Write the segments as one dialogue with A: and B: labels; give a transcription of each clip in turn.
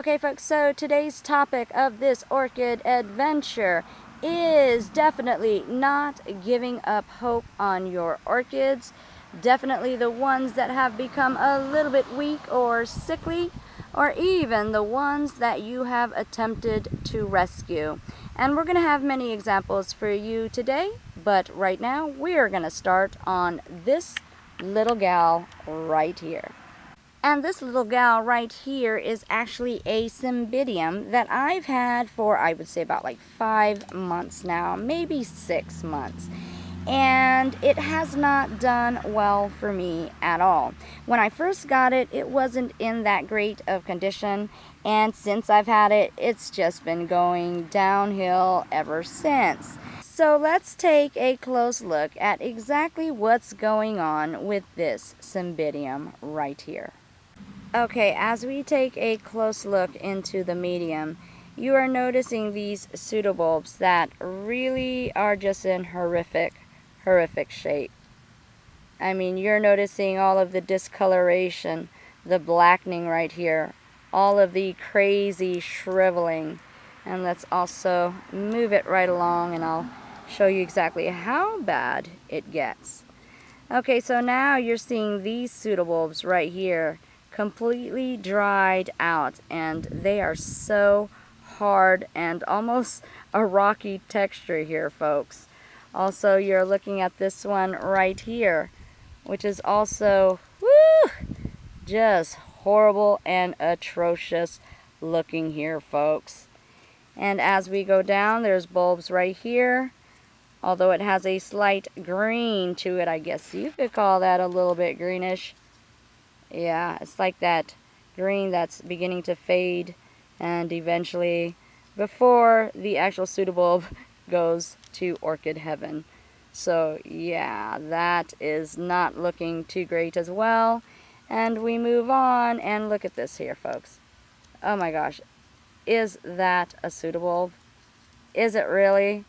A: Okay folks, so today's topic of this orchid adventure is definitely not giving up hope on your orchids. Definitely the ones that have become a little bit weak or sickly, or even the ones that you have attempted to rescue. And we're going to have many examples for you today, but right now we're going to start on this little gal right here. And this little gal right here is actually a Cymbidium that I've had for, I would say, about like 5 months now, maybe 6 months. And it has not done well for me at all. When I first got it, it wasn't in that great of condition. And since I've had it, it's just been going downhill ever since. So let's take a close look at exactly what's going on with this Cymbidium right here. Okay, as we take a close look into the medium, you are noticing these pseudobulbs that really are just in horrific shape. I mean, you're noticing all of the discoloration, the blackening right here, all of the crazy shriveling. And let's also move it right along and I'll show you exactly how bad it gets. Okay, so now you're seeing these pseudobulbs right here completely dried out, and they are so hard and almost a rocky texture here, folks. Also, you're looking at this one right here, which is also just horrible and atrocious looking here, folks. And as we go down, there's bulbs right here. Although it has a slight green to it, I guess you could call that a little bit greenish. Yeah, it's like that green that's beginning to fade and eventually, before the actual pseudobulb goes to orchid heaven. So yeah, that is not looking too great as well. And we move on and look at this here, folks. Oh my gosh, is that a pseudobulb? Is it really?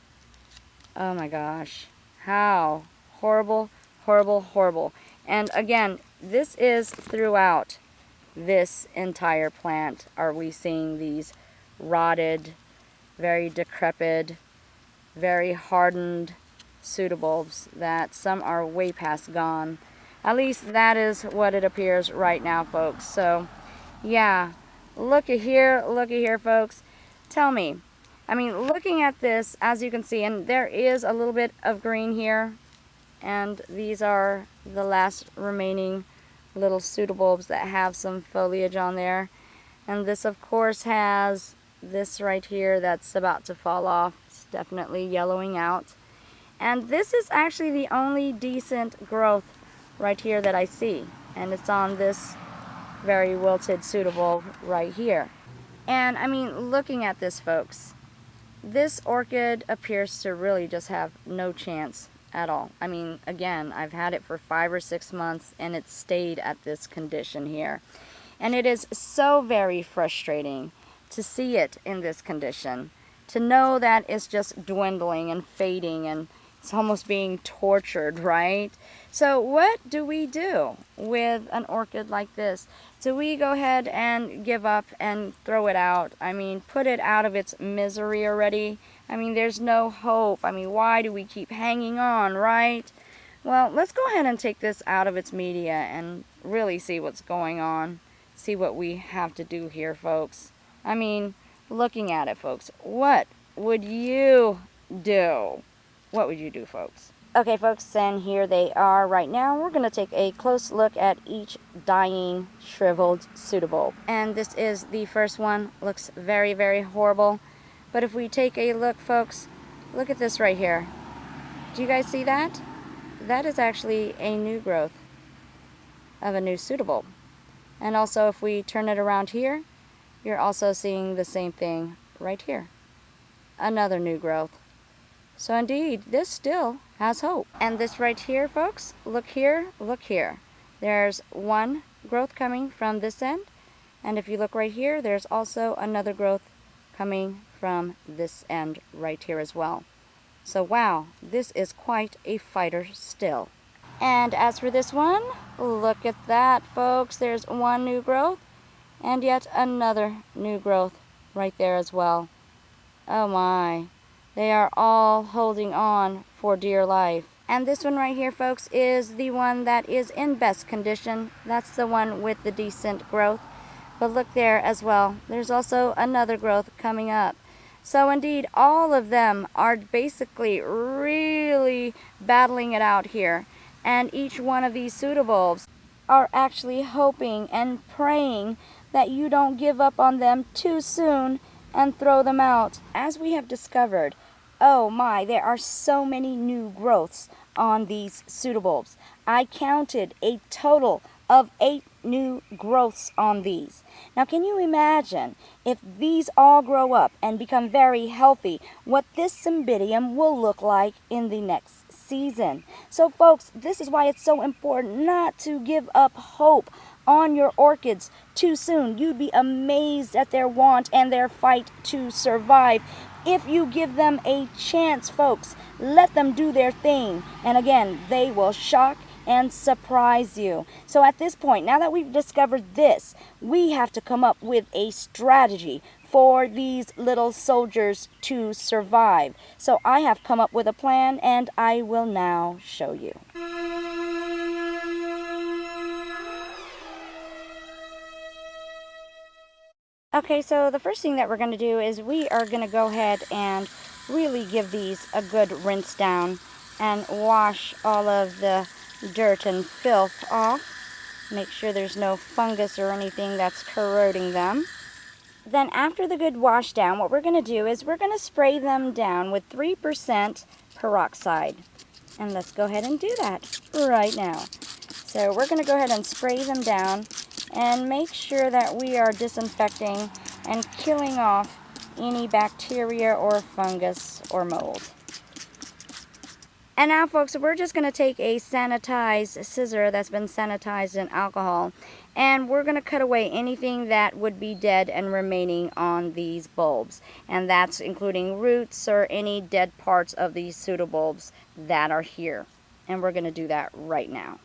A: Oh my gosh, how horrible, horrible, horrible. And again, this is throughout this entire plant. Are we seeing these rotted, very decrepit, very hardened pseudobulbs that some are way past gone. At least that is what it appears right now, folks. So yeah, look at here, folks. Tell me, I mean, looking at this, as you can see, and there is a little bit of green here, and these are the last remaining little pseudobulbs that have some foliage on there. And this, of course, has this right here that's about to fall off. It's definitely yellowing out. And this is actually the only decent growth right here that I see. And it's on this very wilted pseudobulb right here. And I mean, looking at this, folks, this orchid appears to really just have no chance at all. I mean, again, I've had it for 5 or 6 months and it stayed at this condition here. And it is so very frustrating to see it in this condition, to know that it's just dwindling and fading and it's almost being tortured, right? So what do we do with an orchid like this? Do we go ahead and give up and throw it out? I mean, put it out of its misery already? I mean, there's no hope. I mean, why do we keep hanging on, right? Well, let's go ahead and take this out of its media and really see what's going on. See what we have to do here, folks. I mean, looking at it, folks, what would you do? What would you do, folks? Okay, folks, and here they are right now. We're going to take a close look at each dying, shriveled pseudobulb. And this is the first one. Looks very, very horrible. But if we take a look, folks, look at this right here. Do you guys see that? That is actually a new growth of a new pseudobulb. And also, if we turn it around here, you're also seeing the same thing right here. Another new growth. So indeed, this still has hope. And this right here, folks, look here, look here. There's one growth coming from this end. And if you look right here, there's also another growth coming from this end right here as well. So wow, this is quite a fighter still. And as for this one, look at that, folks. There's one new growth. And yet another new growth right there as well. Oh my. They are all holding on for dear life. And this one right here, folks, is the one that is in best condition. That's the one with the decent growth. But look there as well. There's also another growth coming up. So indeed, all of them are basically really battling it out here. And each one of these pseudobulbs are actually hoping and praying that you don't give up on them too soon and throw them out. As we have discovered, oh my, there are so many new growths on these pseudobulbs. I counted a total of 8 new growths on these. Now can you imagine if these all grow up and become very healthy, what this cymbidium will look like in the next season? So folks, this is why it's so important not to give up hope on your orchids too soon. You'd be amazed at their want and their fight to survive. If you give them a chance, folks, let them do their thing. And again, they will shock and surprise you. So at this point, now that we've discovered this, we have to come up with a strategy for these little soldiers to survive. So I have come up with a plan, and I will now show you. Okay, so the first thing that we're going to do is we are going to go ahead and really give these a good rinse down and wash all of the dirt and filth off. Make sure there's no fungus or anything that's corroding them. Then after the good wash down, what we're going to do is we're going to spray them down with 3% peroxide. And let's go ahead and do that right now. So we're going to go ahead and spray them down and make sure that we are disinfecting and killing off any bacteria or fungus or mold. And now, folks, we're just going to take a sanitized scissor that's been sanitized in alcohol, and we're going to cut away anything that would be dead and remaining on these bulbs. And that's including roots or any dead parts of these pseudobulbs that are here. And we're going to do that right now.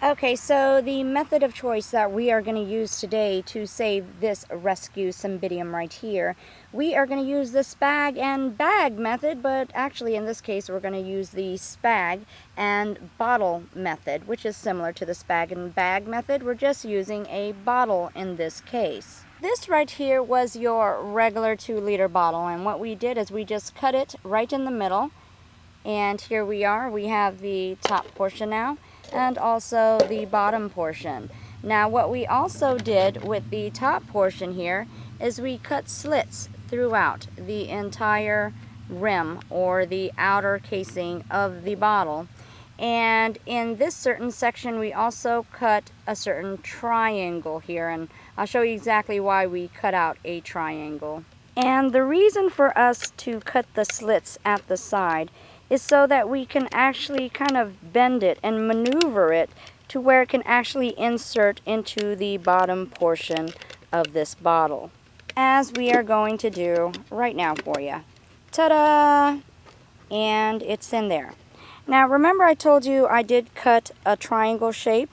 A: Okay, so the method of choice that we are going to use today to save this rescue cymbidium right here, we are going to use the spag and bag method, but actually in this case we're going to use the spag and bottle method, which is similar to the spag and bag method. We're just using a bottle in this case. This right here was your regular 2-liter bottle, and what we did is we just cut it right in the middle, and here we are. We have the top portion now, and also the bottom portion. Now what we also did with the top portion here is we cut slits throughout the entire rim or the outer casing of the bottle. And in this certain section we also cut a certain triangle here, and I'll show you exactly why we cut out a triangle. And the reason for us to cut the slits at the side is so that we can actually kind of bend it and maneuver it to where it can actually insert into the bottom portion of this bottle, as we are going to do right now for you. Ta-da! And it's in there. Now remember I told you I did cut a triangle shape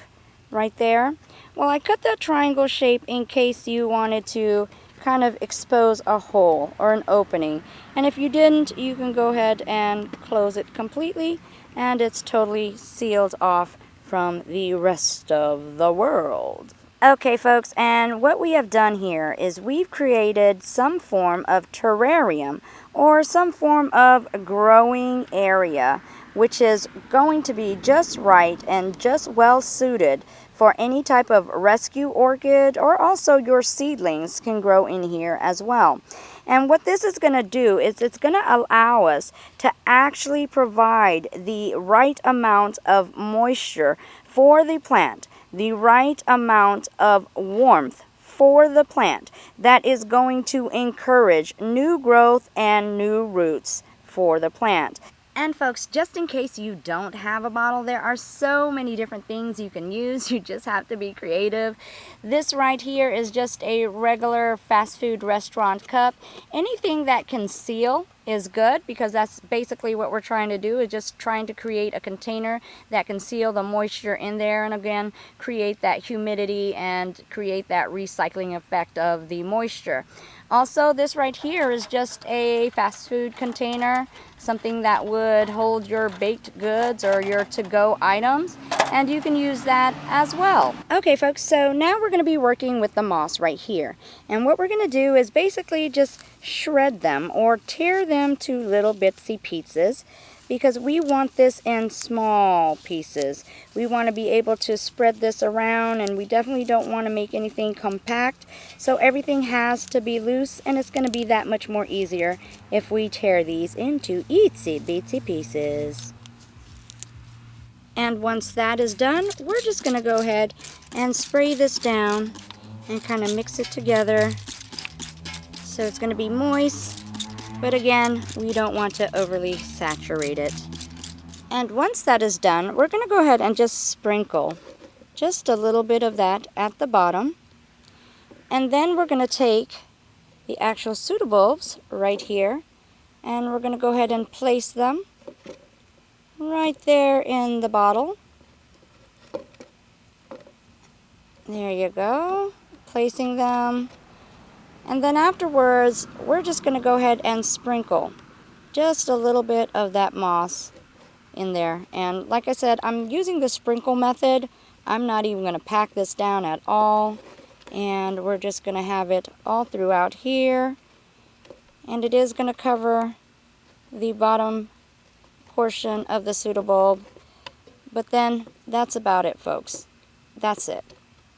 A: right there? Well, I cut that triangle shape in case you wanted to kind of expose a hole or an opening, and if you didn't, you can go ahead and close it completely and it's totally sealed off from the rest of the world. Okay folks, and what we have done here is we've created some form of terrarium or some form of growing area, which is going to be just right and just well suited for any type of rescue orchid, or also your seedlings can grow in here as well. And what this is going to do is it's going to allow us to actually provide the right amount of moisture for the plant, the right amount of warmth for the plant that is going to encourage new growth and new roots for the plant. And folks, just in case you don't have a bottle, there are so many different things you can use. You just have to be creative. This right here is just a regular fast food restaurant cup. Anything that can seal is good, because that's basically what we're trying to do, is just trying to create a container that can seal the moisture in there, and again, create that humidity and create that recycling effect of the moisture. Also, this right here is just a fast food container, something that would hold your baked goods or your to-go items, and you can use that as well. Okay folks, so now we're going to be working with the moss right here, and what we're going to do is basically just shred them or tear them to little bitsy pieces, because we want this in small pieces. We want to be able to spread this around, and we definitely don't want to make anything compact, so everything has to be loose, and it's going to be that much more easier if we tear these into itsy bitsy pieces. And once that is done, we're just going to go ahead and spray this down and kind of mix it together so it's going to be moist. But again, we don't want to overly saturate it. And once that is done, we're going to go ahead and just sprinkle just a little bit of that at the bottom. And then we're going to take the actual pseudobulbs right here, and we're going to go ahead and place them right there in the bottle. There you go, placing them. And then afterwards, we're just going to go ahead and sprinkle just a little bit of that moss in there. And like I said, I'm using the sprinkle method. I'm not even going to pack this down at all. And we're just going to have it all throughout here. And it is going to cover the bottom portion of the pseudobulb. But then that's about it, folks. That's it.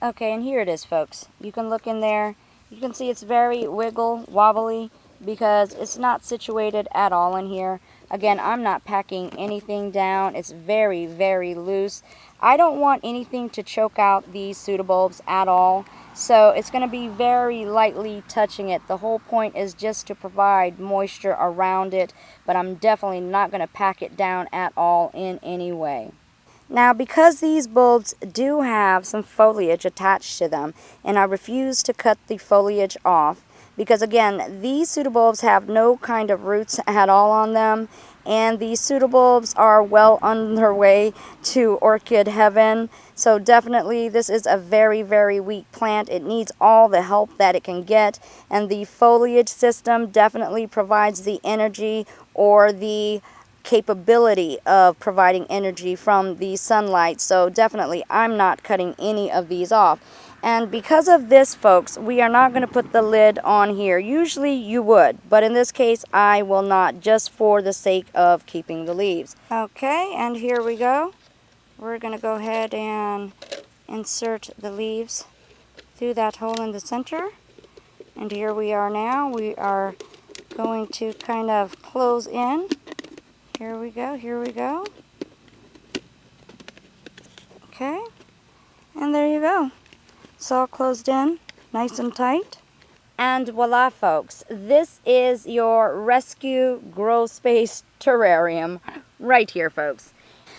A: Okay, and here it is, folks. You can look in there. You can see it's very wobbly because it's not situated at all in here. Again, I'm not packing anything down. It's very, very loose. I don't want anything to choke out these pseudobulbs at all. So it's going to be very lightly touching it. The whole point is just to provide moisture around it, but I'm definitely not going to pack it down at all in any way. Now, because these bulbs do have some foliage attached to them, and I refuse to cut the foliage off, because again, these pseudobulbs have no kind of roots at all on them, and these pseudobulbs are well on their way to orchid heaven. So definitely this is a very, very weak plant. It needs all the help that it can get, and the foliage system definitely provides the energy or the capability of providing energy from the sunlight. So definitely I'm not cutting any of these off. And because of this, folks, we are not going to put the lid on here. Usually you would, but in this case I will not, just for the sake of keeping the leaves. Okay, and here we go. We're going to go ahead and insert the leaves through that hole in the center. And here we are now. We are going to kind of close in. Here we go, here we go. Okay, and there you go. It's all closed in, nice and tight. And voila, folks, this is your rescue grow space terrarium right here, folks.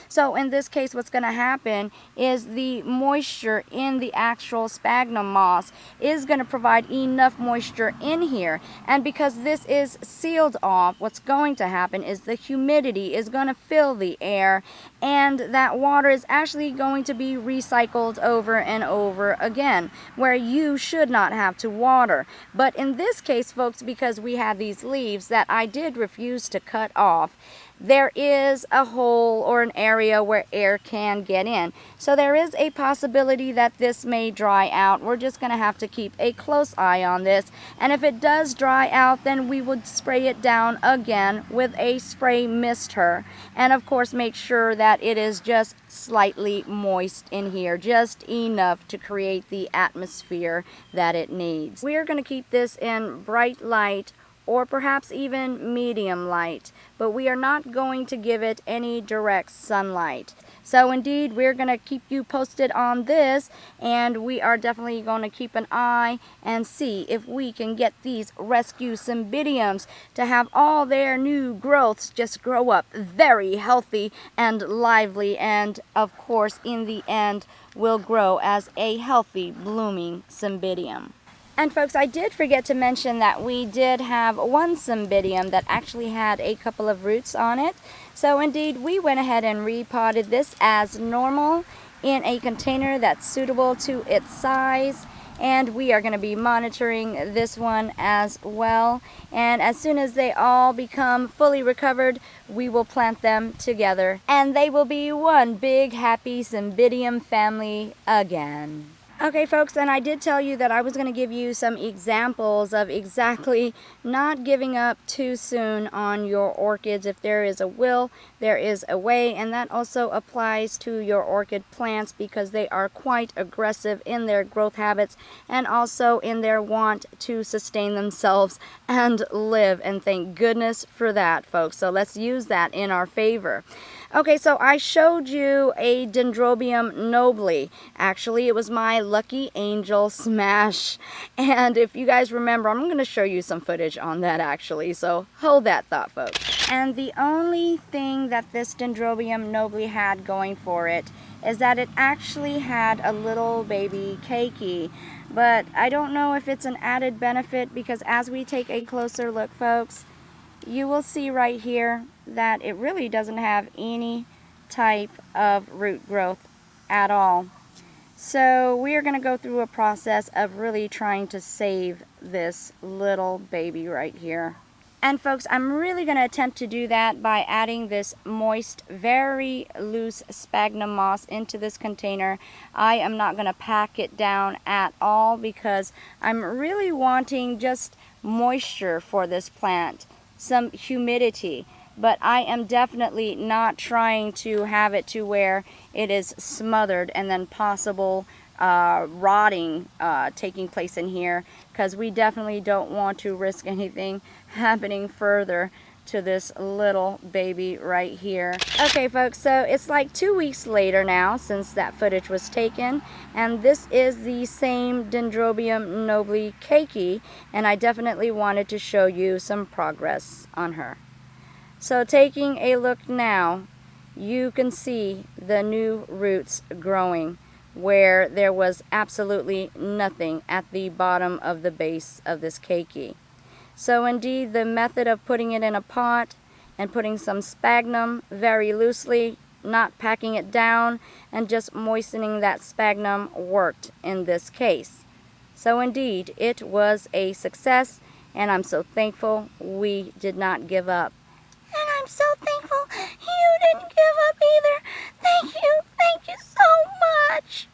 A: So in this case, what's going to happen is the moisture in the actual sphagnum moss is going to provide enough moisture in here. And because this is sealed off, what's going to happen is the humidity is going to fill the air, and that water is actually going to be recycled over and over again, where you should not have to water. But in this case, folks, because we have these leaves that I did refuse to cut off, there is a hole or an area where air can get in. So there is a possibility that this may dry out. We're just going to have to keep a close eye on this. And if it does dry out, then we would spray it down again with a spray mister. And of course, make sure that it is just slightly moist in here, just enough to create the atmosphere that it needs. We are going to keep this in bright light or perhaps even medium light, but we are not going to give it any direct sunlight. So indeed, we're going to keep you posted on this, and we are definitely going to keep an eye and see if we can get these rescue cymbidiums to have all their new growths just grow up very healthy and lively, and of course in the end will grow as a healthy blooming cymbidium. And folks, I did forget to mention that we did have one cymbidium that actually had a couple of roots on it. So indeed, we went ahead and repotted this as normal in a container that's suitable to its size. And we are going to be monitoring this one as well. And as soon as they all become fully recovered, we will plant them together. And they will be one big happy cymbidium family again. Okay folks, and I did tell you that I was going to give you some examples of exactly not giving up too soon on your orchids. If there is a will, there is a way, and that also applies to your orchid plants because they are quite aggressive in their growth habits and also in their want to sustain themselves and live, and thank goodness for that, folks. So let's use that in our favor. Okay, so I showed you a Dendrobium nobile. Actually, it was my lucky angel smash. And if you guys remember, I'm going to show you some footage on that actually. So hold that thought, folks. And the only thing that this Dendrobium nobile had going for it is that it actually had a little baby keiki. But I don't know if it's an added benefit, because as we take a closer look, folks, you will see right here that it really doesn't have any type of root growth at all. So we are going to go through a process of really trying to save this little baby right here. And folks, I'm really going to attempt to do that by adding this moist, very loose sphagnum moss into this container. I am not going to pack it down at all because I'm really wanting just moisture for this plant, some humidity, but I am definitely not trying to have it to where it is smothered and then possible rotting taking place in here, because we definitely don't want to risk anything happening further to this little baby right here. Okay folks, so it's like 2 weeks later now since that footage was taken, and this is the same Dendrobium nobile keiki, and I definitely wanted to show you some progress on her. So taking a look now, you can see the new roots growing where there was absolutely nothing at the bottom of the base of this keiki. So indeed, the method of putting it in a pot and putting some sphagnum very loosely, not packing it down, and just moistening that sphagnum worked in this case. So indeed, it was a success, and I'm so thankful we did not give up. And I'm so thankful you didn't give up either. Thank you so much.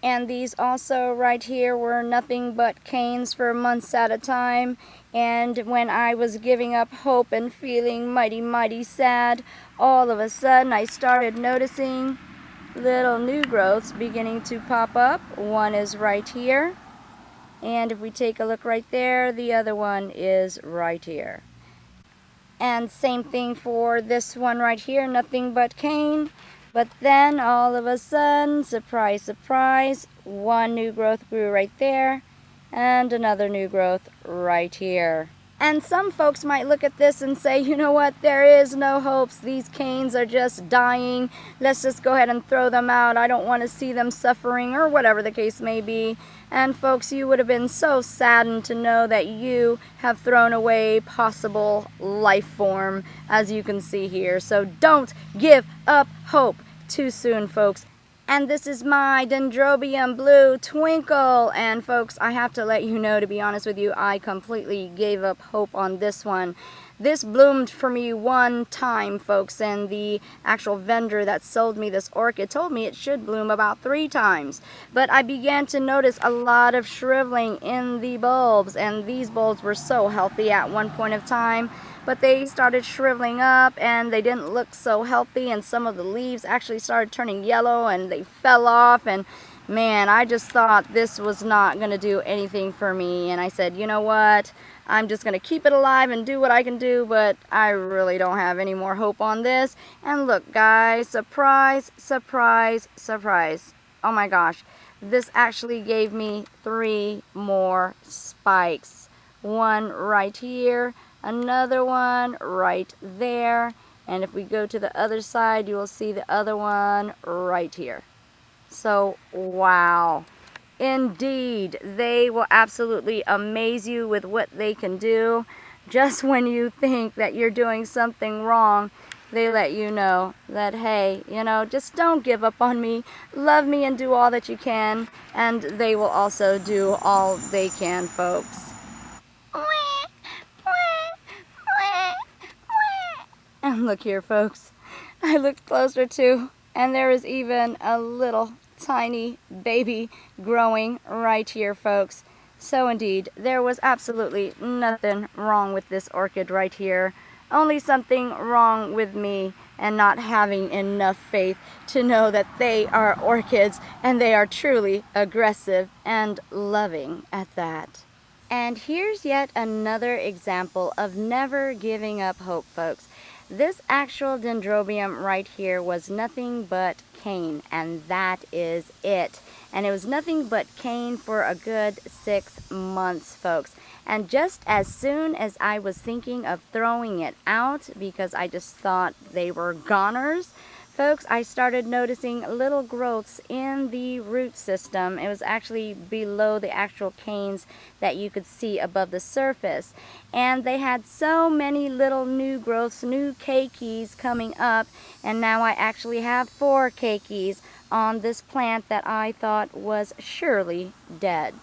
A: And these also right here were nothing but canes for months at a time. And when I was giving up hope and feeling mighty sad, all of a sudden I started noticing little new growths beginning to pop up. One is right here. And if we take a look right there, the other one is right here. And same thing for this one right here, nothing but cane. But then all of a sudden, surprise, surprise, one new growth grew right there and another new growth right here. And some folks might look at this and say, you know what, there is no hopes. These canes are just dying. Let's just go ahead and throw them out. I don't want to see them suffering, or whatever the case may be. And folks, you would have been so saddened to know that you have thrown away possible life form, as you can see here. So don't give up hope too soon, folks. And this is my Dendrobium Blue Twinkle. And folks, I have to let you know, to be honest with you, I completely gave up hope on this one. This bloomed for me one time, folks, and the actual vendor that sold me this orchid told me it should bloom about 3 times. But I began to notice a lot of shriveling in the bulbs, and these bulbs were so healthy at one point of time, but they started shriveling up and they didn't look so healthy, and some of the leaves actually started turning yellow and they fell off, and man, I just thought this was not going to do anything for me. And I said, you know what, I'm just going to keep it alive and do what I can do, but I really don't have any more hope on this. And look, guys, surprise, surprise, surprise. Oh my gosh, this actually gave me 3 more spikes. One right here, another one right there, and if we go to the other side, you will see the other one right here. So, wow. Indeed, they will absolutely amaze you with what they can do. Just when you think that you're doing something wrong, they let you know that, hey, just don't give up on me. Love me and do all that you can. And they will also do all they can, folks. And look here, folks. I looked closer too, and there is even a little tiny baby growing right here, folks. So indeed, there was absolutely nothing wrong with this orchid right here. Only something wrong with me and not having enough faith to know that they are orchids and they are truly aggressive and loving at that. And here's yet another example of never giving up hope, folks. This actual Dendrobium right here was nothing but cane, and that is it. And it was nothing but cane for a good 6 months, folks. And just as soon as I was thinking of throwing it out because I just thought they were goners, folks, I started noticing little growths in the root system. It was actually below the actual canes that you could see above the surface. And they had so many little new growths, new keikis coming up. And now I actually have 4 keikis on this plant that I thought was surely dead.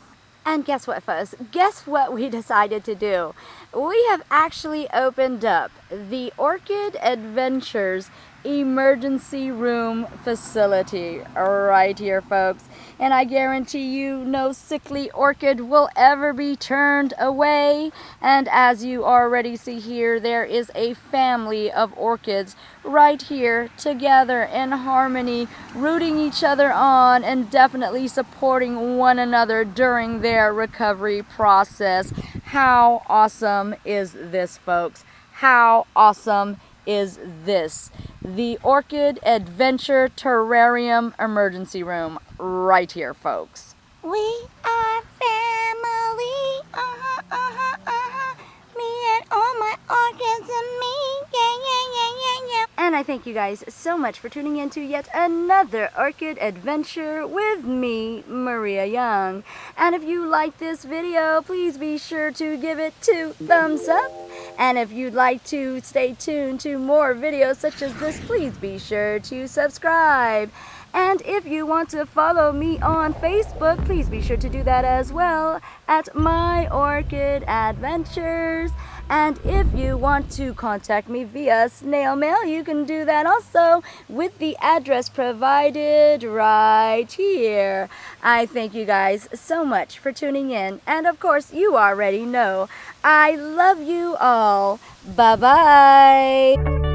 A: And guess what, folks? Guess what we decided to do? We have actually opened up the Orchid Adventures emergency room facility right here, folks. And I guarantee you no sickly orchid will ever be turned away. And as you already see here, there is a family of orchids right here together in harmony, rooting each other on and definitely supporting one another during their recovery process. How awesome is this, folks? How awesome is this? The Orchid Adventure Terrarium Emergency Room right here, folks. We are family, me and all my orchids and me, yeah. And I thank you guys so much for tuning in to yet another Orchid Adventure with me, Maria Young. And if you like this video, please be sure to give it 2 thumbs up. And if you'd like to stay tuned to more videos such as this, please be sure to subscribe. And if you want to follow me on Facebook, please be sure to do that as well at My Orchid Adventures. And if you want to contact me via snail mail, you can do that also with the address provided right here. I thank you guys so much for tuning in. And of course, you already know I love you all. Bye-bye.